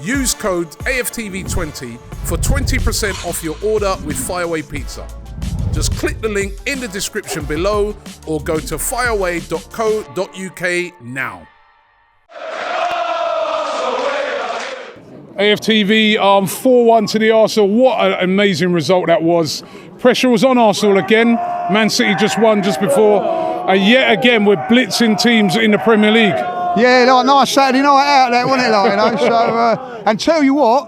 Use code AFTV20 for 20% off your order with Fireaway Pizza. Just click the link in the description below or go to fireaway.co.uk now. AFTV 4-1 to the Arsenal. What an amazing result that was. Pressure was on Arsenal again. Man City just won just before. And yet again, we're blitzing teams in the Premier League. Yeah, like nice Saturday night out there, wasn't it? Like, you know. So, and tell you what,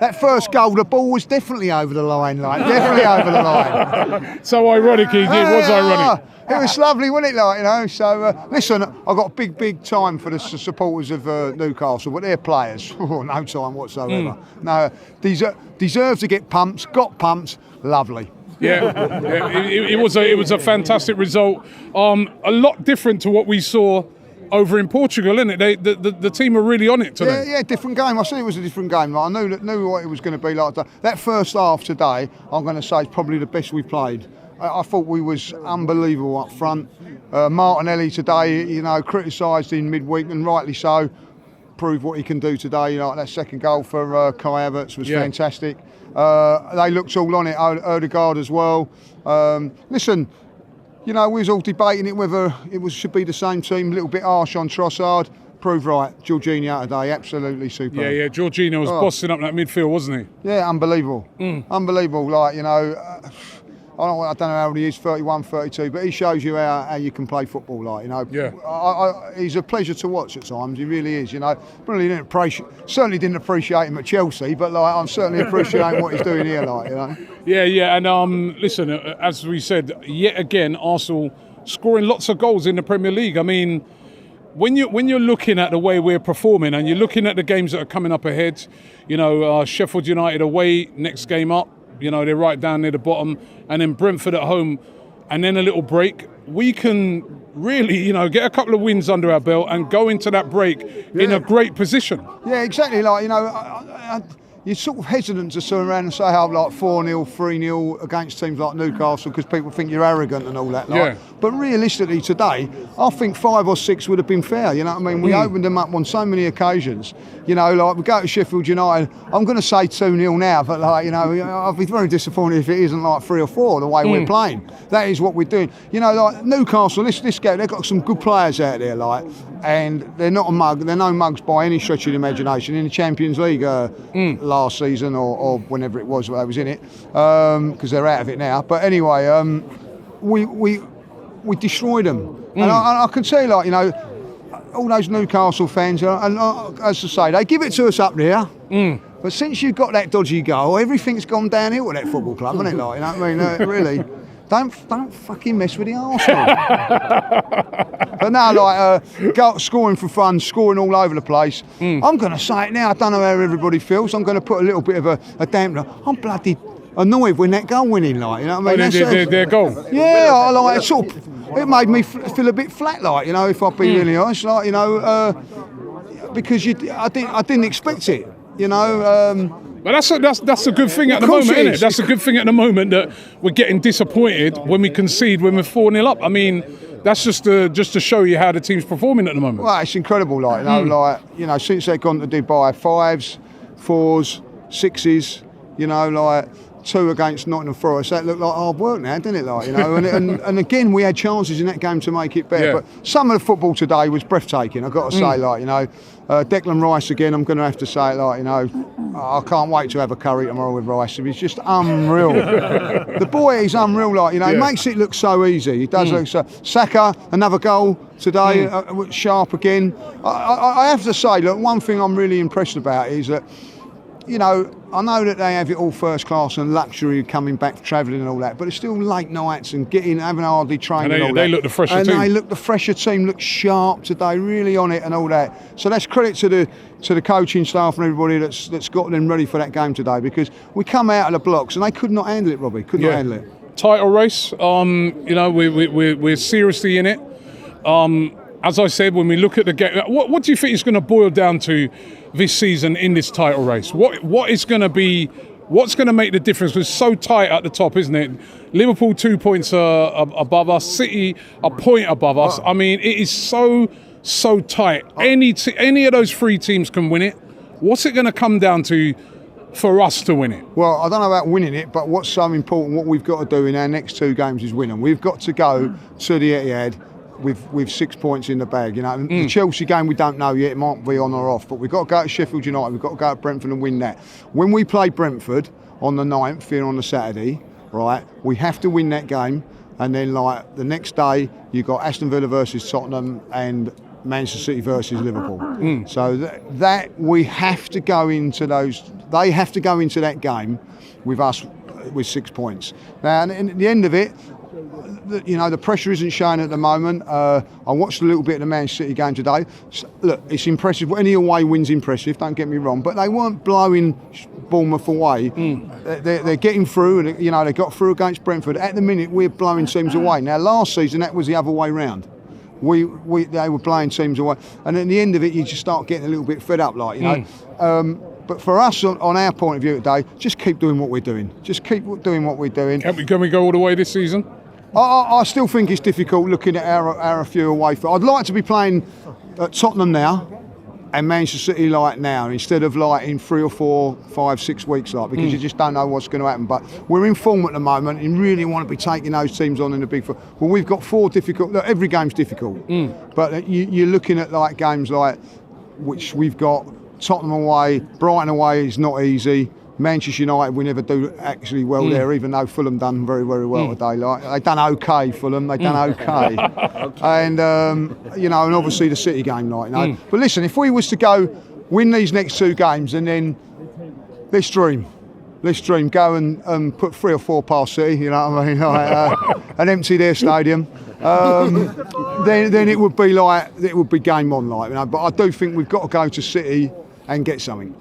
that first goal, the ball was definitely over the line, definitely over the line. So ironic, he did. Was ironic. It was lovely, wasn't it? Like, you know. So listen, I've got big time for the supporters of Newcastle, but they're players. No time whatsoever. No, deserve to get pumped. Got pumped. Lovely. Yeah, it was a fantastic result. A lot different to what we saw over in Portugal, isn't it? The team are really on it today. Yeah, different game. I said it was a different game. Like, I knew what it was going to be like. That first half today, I'm going to say, is probably the best we played. I thought we was unbelievable up front. Martinelli today, you know, criticised in midweek, and rightly so. Proved what he can do today. You know, that second goal for Kai Havertz was fantastic. They looked all on it. Odegaard as well. Listen. You know, we was all debating it whether should be the same team. A little bit harsh on Trossard. Proved right. Jorginho today, absolutely superb. Yeah. Jorginho was bossing up that midfield, wasn't he? Yeah, unbelievable. Unbelievable. Like, you know, I don't know how old he is, 31, 32, but he shows you how you can play football. Like, you know, he's a pleasure to watch at times. He really is. You know, certainly didn't appreciate him at Chelsea, but like, I'm certainly appreciating what he's doing here. Like, you know. Yeah, and listen, as we said, yet again, Arsenal scoring lots of goals in the Premier League. I mean, when you're looking at the way we're performing, and you're looking at the games that are coming up ahead, you know, Sheffield United away, next game up. You know, they're right down near the bottom, and then Brentford at home, and then a little break. We can really, you know, get a couple of wins under our belt and go into that break in a great position. Yeah, exactly. Like, you know, you're sort of hesitant to turn around and say, like 4-0, 3-0 against teams like Newcastle because people think you're arrogant and all that. Like. But realistically today, I think 5 or 6 would have been fair. You know what I mean? We opened them up on so many occasions. You know, like we go to Sheffield United, I'm going to say 2-0 now, but like, you know, I'll be very disappointed if it isn't like 3 or 4 the way we're playing. That is what we're doing. You know, like Newcastle, this game, they've got some good players out there, like, and they're not a mug. They're no mugs by any stretch of the imagination. In the Champions League last season or whenever it was I was in it, because they're out of it now. But anyway, we destroyed them, and I can tell you, like, you know, all those Newcastle fans, and as I say, they give it to us up there. But since you've got that dodgy goal, everything's gone downhill with that football club, hasn't it? Like, you know what I mean? Really. Don't fucking mess with the Arsenal. But now, like, scoring for fun, scoring all over the place. I'm going to say it now. I don't know how everybody feels. I'm going to put a little bit of a dampener. I'm bloody annoyed when that goal went in, like, you know what I mean? Their goal. Yeah, I like it. It made me feel a bit flat, like, you know, if I'd be really honest, like, you know, because I didn't expect it, you know. But that's a good thing at the moment, isn't it? That's a good thing at the moment that we're getting disappointed when we concede when we're 4-0 up. I mean, that's just to show you how the team's performing at the moment. Well, it's incredible, like, since they've gone to Dubai, 5s, 4s, 6s, you know, like 2 against Nottingham Forest. That looked like hard work now, didn't it? Like, you know, and again, we had chances in that game to make it better. But some of the football today was breathtaking. I've got to say, like, you know, Declan Rice again. I'm going to have to say it, like, you know, I can't wait to have a curry tomorrow with Rice. He's just unreal. The boy is unreal, like, you know. He makes it look so easy. He does look so. Saka, another goal today, sharp again. I have to say, look, one thing I'm really impressed about is that, you know, I know that they have it all first class and luxury coming back, travelling and all that, but it's still late nights and having hardly training and all that. They look the fresher team. And they look the fresher team, look sharp today, really on it and all that. So that's credit to the coaching staff and everybody that's got them ready for that game today, because we come out of the blocks and they could not handle it, Robbie, could not handle it. Title race, you know, we're seriously in it. As I said, when we look at the game, what do you think is going to boil down to this season in this title race? What is going to be? What's going to make the difference? It's so tight at the top, isn't it? Liverpool 2 points above us, City a point above us. I mean, it is so tight. Any of those 3 teams can win it. What's it going to come down to for us to win it? Well, I don't know about winning it, but what's so important, what we've got to do in our next 2 games is win them. We've got to go to the Etihad with 6 points in the bag. You know, the Chelsea game we don't know yet; it might be on or off. But we've got to go to Sheffield United. We've got to go to Brentford and win that. When we play Brentford on the 9th, here on the Saturday, right, we have to win that game. And then, like the next day, you got Aston Villa versus Tottenham and Manchester City versus Liverpool. So that we have to go into those. They have to go into that game with us with 6 points. Now, and at the end of it, you know, the pressure isn't showing at the moment. I watched a little bit of the Man City game today. Look, it's impressive. Any away win's impressive, don't get me wrong, but they weren't blowing Bournemouth away. They're getting through, and you know, they got through against Brentford. At the minute, we're blowing teams away. Now, last season, that was the other way round. They were blowing teams away, and at the end of it, you just start getting a little bit fed up, like, you know. But for us, on our point of view today, just keep doing what we're doing. Just keep doing what we're doing. Can we go all the way this season? I still think it's difficult looking at our few away. I'd like to be playing at Tottenham now and Manchester City like now, instead of like in 3 or 4, 5, 6 weeks, like, because you just don't know what's going to happen. But we're in form at the moment and really want to be taking those teams on in the big four. Well, we've got 4 difficult. Look, every game's difficult, but you're looking at like games like which we've got. Tottenham away, Brighton away is not easy. Manchester United, we never do actually well there, even though Fulham done very, very well today. Like, they done okay, Fulham. They done okay, and you know, and obviously the City game, like, you know. But listen, if we was to go win these next 2 games, and then let's dream, go and put 3 or 4 past City, you know what I mean, like, and empty their stadium. Then it would be like, it would be game on, like, you know. But I do think we've got to go to City and get something.